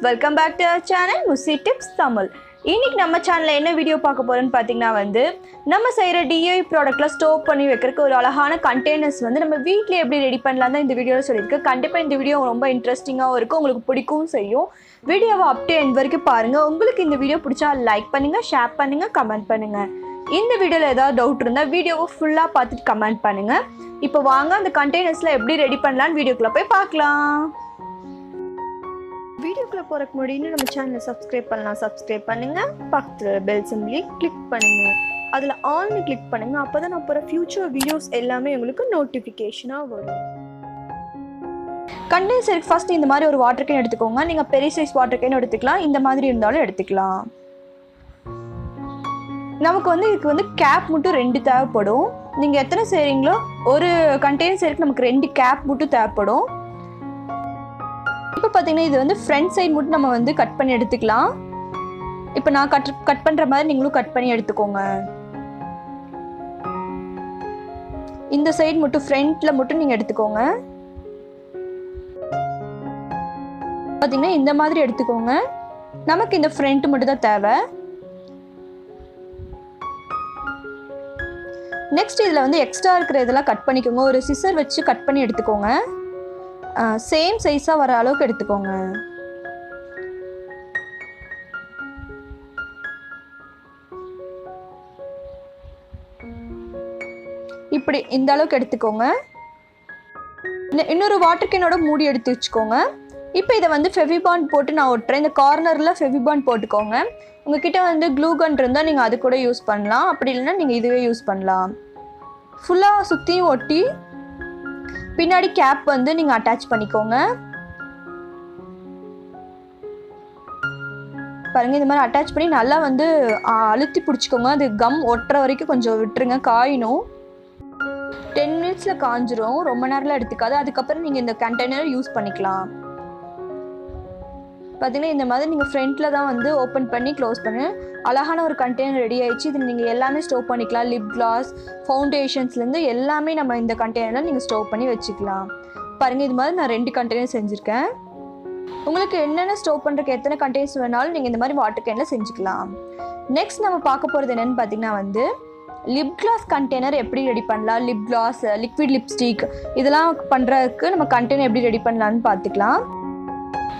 Welcome back to our channel முசி tips Tamil. இன்னைக்கு நம்ம சேனலில் என்ன வீடியோ பார்க்க போகிறோன்னு பார்த்தீங்கன்னா நம்ம செய்கிற டிஐ ப்ராடக்ட்டில் ஸ்டோர் பண்ணி வைக்கிறதுக்கு ஒரு அழகான கண்டெய்னர்ஸ் நம்ம வீட்டில் எப்படி ரெடி பண்ணலாம் தான் இந்த வீடியோவில் சொல்லியிருக்கேன். கண்டிப்பாக இந்த வீடியோ ரொம்ப இன்ட்ரெஸ்டிங்காகவும் இருக்கும், உங்களுக்கு பிடிக்கவும் செய்யும். வீடியோவை அப்டே எண்ட் வரைக்கும் பாருங்கள். உங்களுக்கு இந்த வீடியோ பிடிச்சா லைக் பண்ணுங்கள், ஷேர் பண்ணுங்கள், கமெண்ட் பண்ணுங்கள். இந்த வீடியோவில் ஏதாவது டவுட் இருந்தால் வீடியோவை ஃபுல்லாக பார்த்துட்டு கமெண்ட் பண்ணுங்கள். இப்போ வாங்க அந்த கண்டெய்னர்ஸில் எப்படி ரெடி பண்ணலான்னு வீடியோக்குள்ளே போய் பார்க்கலாம். வீடியோக்குள்ளே போகிறக்கு முன்னாடி நம்ம சேனலை சப்ஸ்கிரைப் பண்ணுங்கள். பக்கத்தில் பெல் சிம்பிளி கிளிக் பண்ணுங்கள். அதில் ஆல்னு கிளிக் பண்ணுங்கள். அப்போ தான் நான் போகிற ஃப்யூச்சர் வீடியோஸ் எல்லாமே உங்களுக்கு நோட்டிஃபிகேஷனாக வரும். கண்டெய்னருக்கு ஃபஸ்ட்டு இந்த மாதிரி ஒரு வாட்டர் கேன் எடுத்துக்கோங்க. நீங்கள் பெரிய சைஸ் வாட்டர் கேன் எடுத்துக்கலாம், இந்த மாதிரி இருந்தாலும் எடுத்துக்கலாம். நமக்கு இதுக்கு கேப் மட்டும் 2 தேவைப்படும். நீங்கள் எத்தனை செய்கிறீங்களோ ஒரு கண்டெய்னர் செய்யறதுக்கு நமக்கு 2 கேப் மட்டும் தேவைப்படும். இப்போ பார்த்தீங்கன்னா இது ஃப்ரண்ட் சைடு மட்டும் நம்ம கட் பண்ணி எடுத்துக்கலாம். இப்போ நான் கட் பண்ணுற மாதிரி நீங்களும் கட் பண்ணி எடுத்துக்கோங்க. இந்த சைடு மட்டும் ஃப்ரண்ட்ல மட்டும் நீங்கள் எடுத்துக்கோங்க. பார்த்தீங்கன்னா இந்த மாதிரி எடுத்துக்கோங்க. நமக்கு இந்த ஃப்ரண்ட் மட்டும் தான் தேவை. நெக்ஸ்ட் இதில் எக்ஸ்ட்ரா இருக்கிற இதெல்லாம் கட் பண்ணிக்கோங்க. ஒரு சிசர் வச்சு கட் பண்ணி எடுத்துக்கோங்க. சேம் சைஸாக வர அளவுக்கு எடுத்துக்கோங்க. இப்படி இந்த அளவுக்கு எடுத்துக்கோங்க. இன்னொரு வாட்டர் கேனோட மூடி எடுத்து வச்சுக்கோங்க. இப்போ இதை ஃபெவிபாண்ட் போட்டு நான் ஒட்டுறேன். இந்த கார்னரில் ஃபெவிபாண்ட் போட்டுக்கோங்க. உங்ககிட்ட க்ளூ கன் இருந்தால் நீங்கள் அது கூட யூஸ் பண்ணலாம், அப்படி இல்லைன்னா நீங்கள் இதுவே யூஸ் பண்ணலாம். ஃபுல்லாக சுற்றியும் ஒட்டி பின்னாடி கேப் நீங்கள் அட்டாச் பண்ணிக்கோங்க. பாருங்க, இந்த மாதிரி அட்டாச் பண்ணி நல்லா அழுத்தி பிடிச்சிக்கோங்க. அது கம் ஒட்டுற வரைக்கும் கொஞ்சம் விட்டுருங்க, காயணும். 10 மினிட்ஸில் காஞ்சிரும், ரொம்ப நேரம்லாம் எடுத்துக்காது. அதுக்கப்புறம் நீங்கள் இந்த கண்டெய்னர் யூஸ் பண்ணிக்கலாம். பார்த்தீங்கன்னா இந்த மாதிரி நீங்கள் ஃப்ரண்ட்டில் தான் ஓப்பன் பண்ணி க்ளோஸ் பண்ணு. அழகான ஒரு கண்டெய்னர் ரெடி ஆயிடுச்சு. இது நீங்கள் எல்லாமே ஸ்டோர் பண்ணிக்கலாம். லிப் கிளாஸ், ஃபவுண்டேஷன்ஸ்லேருந்து எல்லாமே நம்ம இந்த கண்டெய்னரில் நீங்கள் ஸ்டோர் பண்ணி வச்சுக்கலாம். பாருங்கள், இது மாதிரி நான் 2 கண்டெய்னர் செஞ்சுருக்கேன். உங்களுக்கு என்னென்ன ஸ்டோர் பண்ணுறதுக்கு எத்தனை கண்டெய்னர்ஸ் வேணாலும் நீங்கள் இந்த மாதிரி வாட்டர் கேனில் செஞ்சுக்கலாம். நெக்ஸ்ட் நம்ம பார்க்க போகிறது என்னென்னு பார்த்தீங்கன்னா லிப் கிளாஸ் கண்டெய்னர் எப்படி ரெடி பண்ணலாம். லிப் கிளாஸ், லிக்விட் லிப்ஸ்டிக் இதெல்லாம் பண்ணுறதுக்கு நம்ம கண்டெய்னர் எப்படி ரெடி பண்ணலான்னு பார்த்துக்கலாம்.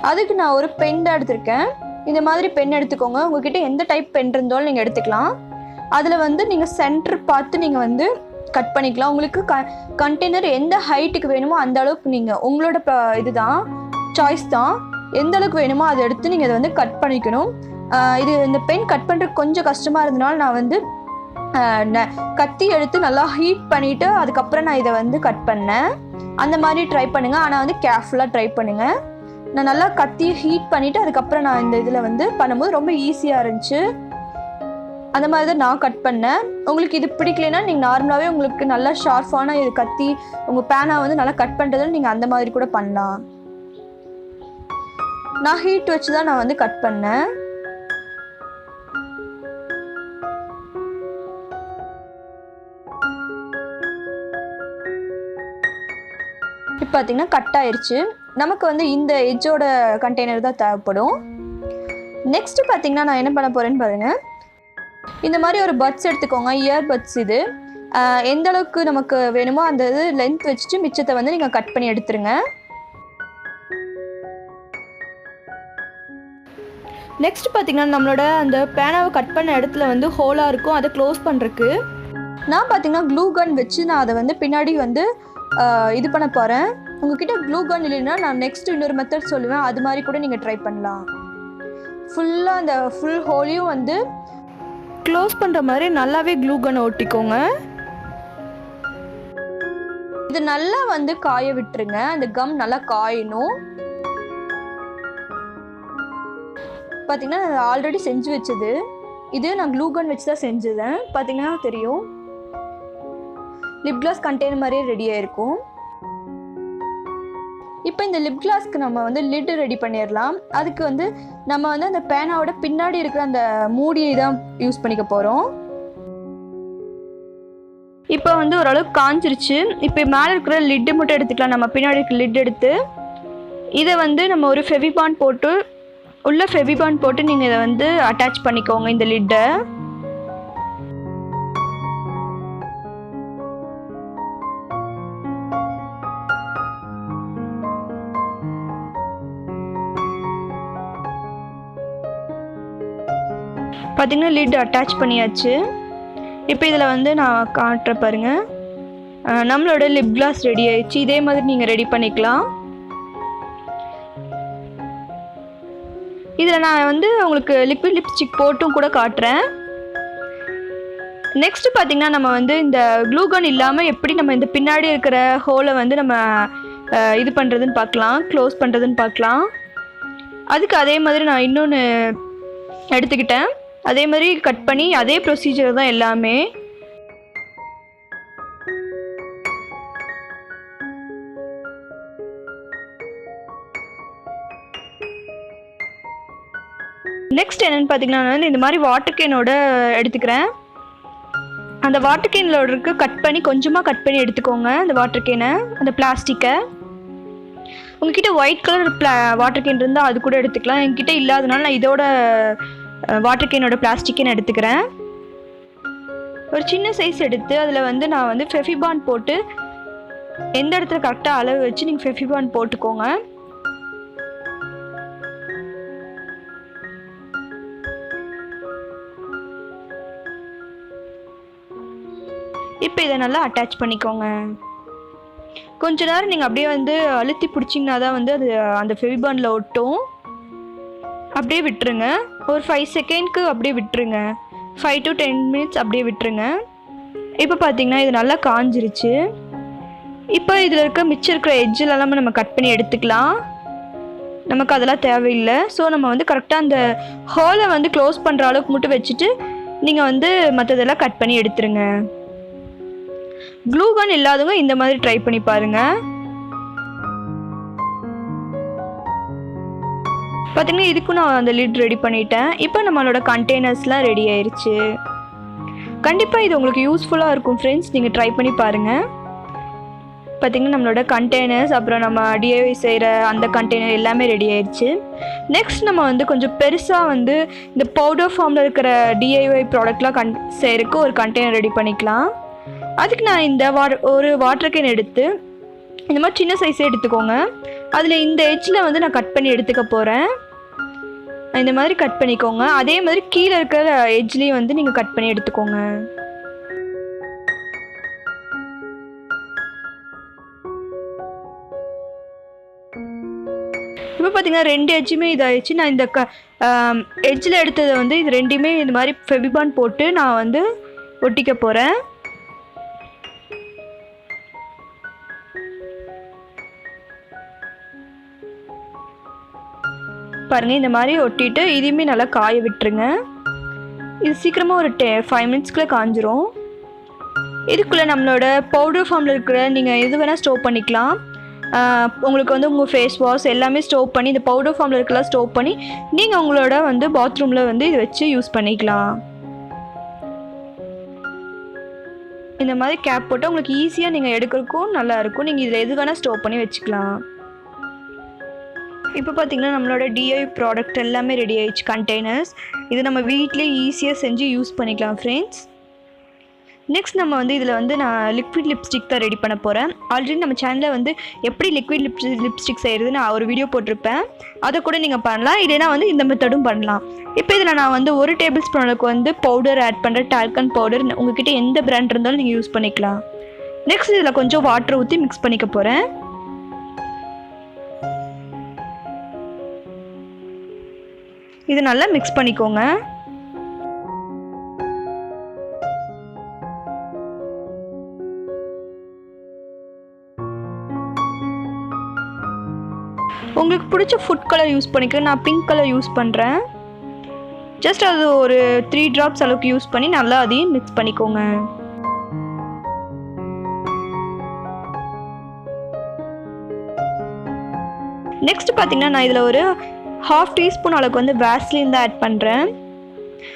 அதுக்கு நான் ஒரு பென் தான் எடுத்திருக்கேன். இந்த மாதிரி பென் எடுத்துக்கோங்க. உங்ககிட்ட எந்த டைப் பென் இருந்தாலும் நீங்கள் எடுத்துக்கலாம். அதில் நீங்கள் சென்டர் பார்த்து நீங்கள் கட் பண்ணிக்கலாம். உங்களுக்கு கண்டெய்னர் எந்த ஹைட்டுக்கு வேணுமோ அந்த அளவுக்கு நீங்கள் உங்களோட இதுதான் சாய்ஸ் தான். எந்த அளவுக்கு வேணுமோ அதை எடுத்து நீங்கள் அதை கட் பண்ணிக்கணும். இந்த பென் கட் பண்ணுறதுக்கு கொஞ்சம் கஷ்டமாக இருந்தனால நான் கத்தி எடுத்து நல்லா ஹீட் பண்ணிவிட்டு அதுக்கப்புறம் நான் இதை கட் பண்ணேன். அந்த மாதிரி ட்ரை பண்ணுங்கள், ஆனால் கேர்ஃபுல்லாக ட்ரை பண்ணுங்கள். நான் நல்லா கத்தி ஹீட் பண்ணிவிட்டு அதுக்கப்புறம் நான் இந்த இதில் பண்ணும்போது ரொம்ப ஈஸியாக இருந்துச்சு. அந்த மாதிரி தான் நான் கட் பண்ணேன். உங்களுக்கு இது பிடிக்கலைன்னா நீங்கள் நார்மலாகவே உங்களுக்கு நல்லா ஷார்ப்பான இது கத்தி உங்கள் பேனா நல்லா கட் பண்ணுறதுல நீங்கள் அந்த மாதிரி கூட பண்ணலாம். நான் ஹீட் வச்சு தான் நான் கட் பண்ணேன். இப்போ பார்த்தீங்கன்னா கட் ஆயிடுச்சு. நமக்கு இந்த எட்ஜோட கண்டெய்னர் தான் தேவைப்படும். நெக்ஸ்ட்டு பார்த்தீங்கன்னா நான் என்ன பண்ண போகிறேன்னு பாருங்கள். இந்த மாதிரி ஒரு பட்ஸ் எடுத்துக்கோங்க, இயர் பட்ஸ். இது எந்த அளவுக்கு நமக்கு வேணுமோ அந்த இது லென்த் வச்சுட்டு மிச்சத்தை நீங்கள் கட் பண்ணி எடுத்துருங்க. நெக்ஸ்ட் பார்த்தீங்கன்னா நம்மளோட அந்த பேனாவை கட் பண்ண இடத்துல ஹோலாக இருக்கும், அதை க்ளோஸ் பண்ணுறதுக்கு நான் பார்த்தீங்கன்னா க்ளூ கன் வச்சு நான் அதை பின்னாடி இது பண்ண போகிறேன். உங்ககிட்ட க்ளூ கன் இல்லைன்னா நான் நெக்ஸ்ட் இன்னொரு மெத்தட் சொல்லுவேன், அது மாதிரி கூட நீங்கள் ட்ரை பண்ணலாம். ஃபுல்லாக அந்த ஃபுல் ஹோலையும் க்ளோஸ் பண்ணுற மாதிரி நல்லாவே க்ளூ கன்னை ஒட்டிக்கோங்க. இது நல்லா காய விட்டுருங்க. அந்த கம் நல்லா காயணும். பார்த்தீங்கன்னா நான் ஆல்ரெடி செஞ்சு வச்சது இது. நான் க்ளூ கன் வச்சு தான் செஞ்சதேன். பார்த்தீங்கன்னா தெரியும், லிப் கிளாஸ் கண்டெய்னர் மாதிரியே ரெடி ஆகிருக்கும். இப்போ இந்த லிப் கிளாஸ்க்கு நம்ம லிட்டு ரெடி பண்ணிடலாம். அதுக்கு நம்ம அந்த பேனாவோட பின்னாடி இருக்கிற அந்த மூடியை தான் யூஸ் பண்ணிக்க போகிறோம். இப்போ ஓரளவுக்கு காஞ்சிருச்சு. இப்போ மேலே இருக்கிற லிட்டு மட்டும் எடுத்துக்கலாம். நம்ம பின்னாடி இருக்கிற லிட் எடுத்து இதை நம்ம ஒரு ஃபெவிபாண்ட் போட்டு உள்ள ஃபெவிபாண்ட் போட்டு நீங்கள் இதை வந்து அட்டாச் பண்ணிக்கோங்க இந்த லிட்டை. பார்த்தீங்கன்னா லிட் அட்டாச் பண்ணியாச்சு. இப்போ இதில் வந்து நான் காட்டுற பாருங்கள், நம்மளோட லிப் கிளாஸ் ரெடி ஆயிடுச்சு. இதே மாதிரி நீங்கள் ரெடி பண்ணிக்கலாம். இதில் நான் வந்து உங்களுக்கு லிக்விட் லிப்ஸ்டிக் போட்டும் கூட காட்டுறேன். நெக்ஸ்ட்டு பார்த்தீங்கன்னா நம்ம வந்து இந்த க்ளூகன் இல்லாமல் எப்படி நம்ம இந்த பின்னாடி இருக்கிற ஹோலை வந்து நம்ம இது பண்ணுறதுன்னு பார்க்கலாம், க்ளோஸ் பண்ணுறதுன்னு பார்க்கலாம். அதுக்கு அதே மாதிரி நான் இன்னொன்று எடுத்துக்கிட்டேன். அதே மாதிரி கட் பண்ணி அதே ப்ரொசீஜர் தான் எல்லாமே. நெக்ஸ்ட் என்னென்னு பார்த்தீங்கன்னா நான் வந்து இந்த மாதிரி வாட்டர் கேனோட எடுத்துக்கிறேன். அந்த வாட்டர் கேனில் இருக்க கட் பண்ணி கொஞ்சமாக கட் பண்ணி எடுத்துக்கோங்க அந்த வாட்டர் கேனை, அந்த பிளாஸ்டிக்கை. உங்ககிட்ட ஒயிட் கலர் வாட்டர் கேன் இருந்தால் அது கூட எடுத்துக்கலாம். என்கிட்ட இல்லாதனால நான் இதோட வாட்டர் கேனோட பிளாஸ்டிக்கை நான் எடுத்துக்கிறேன். ஒரு சின்ன சைஸ் எடுத்து அதில் வந்து நான் வந்து ஃபெவிபாண்ட் போட்டு எந்த இடத்துல கரெக்டாக அளவு வச்சு நீங்கள் ஃபெவிபாண்ட் போட்டுக்கோங்க. இப்போ இதை நல்லா அட்டாச் பண்ணிக்கோங்க. கொஞ்ச நேரம் நீங்கள் அப்படியே வந்து அழுத்தி பிடிச்சிங்கன்னா தான் வந்து அது அந்த ஃபெவிபாண்டில் ஒட்டும். அப்படியே விட்டுருங்க. ஒரு 5 செகண்ட்க்கு அப்படியே விட்டுருங்க. 5 to 10 minutes அப்படியே விட்டுருங்க. இப்போ பார்த்தீங்கன்னா இது நல்லா காஞ்சிருச்சு. இப்போ இதில் இருக்க மிச்சம் இருக்கிற எட்ஜிலெல்லாம் நம்ம கட் பண்ணி எடுத்துக்கலாம். நமக்கு அதெல்லாம் தேவையில்லை. ஸோ நம்ம வந்து கரெக்டாக அந்த ஹோலை வந்து க்ளோஸ் பண்ணுற அளவுக்கு மட்டும் வச்சுட்டு நீங்கள் வந்து மற்றதெல்லாம் கட் பண்ணி எடுத்துருங்க. க்ளூகன் இல்லாதவங்க இந்த மாதிரி ட்ரை பண்ணி பாருங்கள். பார்த்தீங்கன்னா இதுக்கும் நான் அந்த லிட் ரெடி பண்ணிட்டேன். இப்போ நம்மளோட கண்டெய்னர்ஸ்லாம் ரெடி ஆயிடுச்சு. கண்டிப்பாக இது உங்களுக்கு யூஸ்ஃபுல்லாக இருக்கும் ஃப்ரெண்ட்ஸ், நீங்கள் ட்ரை பண்ணி பாருங்கள். பார்த்திங்கன்னா நம்மளோட கண்டெய்னர்ஸ் அப்புறம் நம்ம டிஐஒய் செய்கிற அந்த கண்டெய்னர் எல்லாமே ரெடி ஆயிடுச்சு. நெக்ஸ்ட் நம்ம வந்து கொஞ்சம் பெருசாக வந்து இந்த பவுடர் ஃபார்மில் இருக்கிற டிஐஒய் ப்ராடக்ட்லாம் செய்கிறதுக்கு ஒரு கண்டெய்னர் ரெடி பண்ணிக்கலாம். அதுக்கு நான் இந்த ஒரு வாட்டர் கேன் எடுத்து இந்த மாதிரி சின்ன சைஸே எடுத்துக்கோங்க. அதில் இந்த எட்ஜில் வந்து நான் கட் பண்ணி எடுத்துக்க போகிறேன். இந்த மாதிரி கட் பண்ணிக்கோங்க. அதே மாதிரி கீழே இருக்கிற எட்ஜ்லேயும் வந்து நீங்கள் கட் பண்ணி எடுத்துக்கோங்க. இப்போ பார்த்தீங்கன்னா 2 எட்ஜுமே இதாகிடுச்சு. நான் இந்த எட்ஜில் எடுத்ததை வந்து இது ரெண்டுமே இந்த மாதிரி ஃபெவிபாண்ட் போட்டு நான் வந்து ஒட்டிக்க போகிறேன். பாருங்கள், இந்த மாதிரி ஒட்டிட்டு இதையுமே நல்லா காய விட்டுருங்க. இது சீக்கிரமாக ஒரு 5 மினிட்ஸ்க்குள்ளே காஞ்சிரும். இதுக்குள்ளே நம்மளோட பவுடர் ஃபார்மில் இருக்கிற நீங்கள் எது வேணால் ஸ்டோவ் பண்ணிக்கலாம். உங்களுக்கு வந்து உங்கள் ஃபேஸ் வாஷ் எல்லாமே ஸ்டோவ் பண்ணி இந்த பவுடர் ஃபார்மில் இருக்கலாம் ஸ்டோவ் பண்ணி நீங்கள் உங்களோட வந்து பாத்ரூமில் வந்து இதை வச்சு யூஸ் பண்ணிக்கலாம். இந்த மாதிரி கேப் போட்டு உங்களுக்கு ஈஸியாக நீங்கள் எடுக்கிறதுக்கும் நல்லாயிருக்கும். நீங்கள் இதில் எது வேணால் ஸ்டோவ் பண்ணி வச்சுக்கலாம். இப்போ பார்த்திங்கன்னா நம்மளோட டிஐ ப்ராடக்ட் எல்லாமே ரெடி ஆயிடுச்சு கண்டெய்னர்ஸ். இது நம்ம வீட்டிலே ஈஸியாக செஞ்சு யூஸ் பண்ணிக்கலாம் ஃப்ரெண்ட்ஸ். நெக்ஸ்ட் நம்ம வந்து இதில் வந்து நான் லிக்விட் லிப்ஸ்டிக் தான் ரெடி பண்ண போகிறேன். ஆல்ரெடி நம்ம சேனலில் வந்து எப்படி லிக்விட் லிப்ஸ்டிக் செய்கிறது நான் ஒரு வீடியோ போட்டிருப்பேன். அதை கூட நீங்கள் பண்ணலாம். இல்லைனா வந்து இந்த மெத்தடும் பண்ணலாம். இப்போ இதில் நான் வந்து 1 டேபிள் ஸ்பூன் அளவுக்கு வந்து பவுடர் ஆட் பண்ணுறேன். டால்கன் பவுடர் உங்கள்கிட்ட எந்த பிராண்ட் இருந்தாலும் நீங்கள் யூஸ் பண்ணிக்கலாம். நெக்ஸ்ட் இதில் கொஞ்சம் வாட்டர் ஊற்றி மிக்ஸ் பண்ணிக்க போகிறேன். இது நல்லா மிக்ஸ் பண்ணிக்கோங்க. உங்களுக்கு பிடிச்ச ஃபுட் கலர் யூஸ் பண்ணிக்க. நான் பிங்க் கலர் யூஸ் பண்ணுறேன். ஜஸ்ட் அது ஒரு 3 ட்ராப்ஸ் அளவுக்கு யூஸ் பண்ணி நல்லா அதையும் மிக்ஸ் பண்ணிக்கோங்க. நெக்ஸ்ட் பார்த்தீங்கன்னா நான் இதில் ஒரு 1/2 டீஸ்பூன் அளவுக்கு வந்து வேஸ்லின் தான் ஆட் பண்ணுறேன்.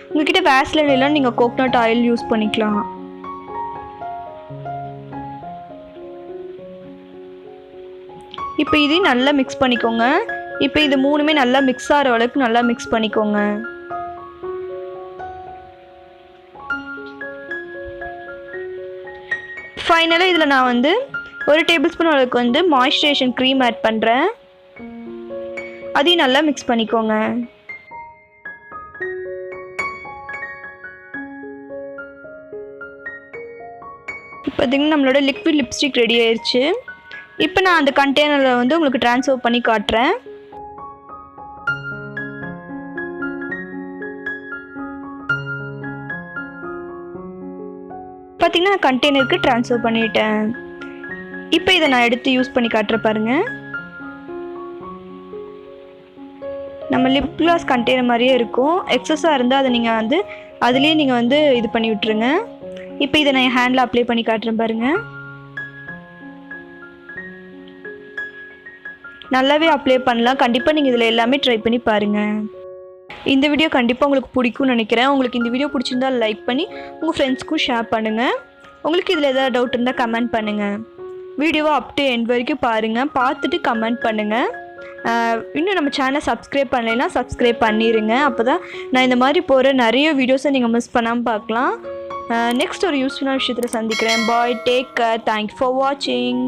உங்கள்கிட்ட வேஸ்லின் இல்லைன்னா நீங்கள் கோகனட் ஆயில் யூஸ் பண்ணிக்கலாம். இப்போ இதையும் நல்லா மிக்ஸ் பண்ணிக்கோங்க. இப்போ இது மூணுமே நல்லா மிக்ஸ் ஆகிற அளவுக்கு நல்லா மிக்ஸ் பண்ணிக்கோங்க. ஃபைனலாக இதில் நான் வந்து 1 டேபிள் ஸ்பூன் அளவுக்கு வந்து மாய்ஸ்சரைசேஷன் க்ரீம் ஆட் பண்ணுறேன். அதையும் நல்லா மிக்ஸ் பண்ணிக்கோங்க. இப்போ பார்த்திங்கன்னா நம்மளோட லிக்விட் லிப்ஸ்டிக் ரெடி ஆயிடுச்சு. இப்போ நான் அந்த கண்டெய்னரில் வந்து உங்களுக்கு ட்ரான்ஸ்ஃபர் பண்ணி காட்டுறேன். பார்த்திங்கன்னா நான் கண்டெய்னருக்கு ட்ரான்ஸ்ஃபர் பண்ணிட்டேன். இப்போ இதை நான் எடுத்து யூஸ் பண்ணி காட்டுறேன் பாருங்கள். நம்ம லிப் கிளாஸ் கண்டெய்னர் மாதிரியே இருக்கும். எக்ஸஸாக இருந்தால் அதை நீங்கள் வந்து அதுலேயே நீங்கள் வந்து இது பண்ணி விட்டுருங்க. இப்போ இதை நான் என் ஹேண்டில் அப்ளை பண்ணி காட்டுறேன் பாருங்கள். நல்லாவே அப்ளை பண்ணலாம். கண்டிப்பாக நீங்கள் இதில் எல்லாமே ட்ரை பண்ணி பாருங்கள். இந்த வீடியோ கண்டிப்பாக உங்களுக்கு பிடிக்கும்னு நினைக்கிறேன். உங்களுக்கு இந்த வீடியோ பிடிச்சிருந்தால் லைக் பண்ணி உங்கள் ஃப்ரெண்ட்ஸ்க்கும் ஷேர் பண்ணுங்கள். உங்களுக்கு இதில் எதாவது டவுட் இருந்தால் கமெண்ட் பண்ணுங்கள். வீடியோவை அப் டு எண்ட் வரைக்கும் பாருங்கள். பார்த்துட்டு கமெண்ட் பண்ணுங்கள். இன்னும் நம்ம சேனலை சப்ஸ்கிரைப் பண்ணலைன்னா சப்ஸ்கிரைப் பண்ணிடுங்க. அப்போ தான் நான் இந்த மாதிரி போகிற நிறைய வீடியோஸை நீங்கள் மிஸ் பண்ணாமல் பார்க்கலாம். நெக்ஸ்ட் ஒரு யூஸ்ஃபுல்லான விஷயத்தில் சந்திக்கிறேன். பாய், டேக் கேர், தேங்க்யூ ஃபார் வாட்சிங்.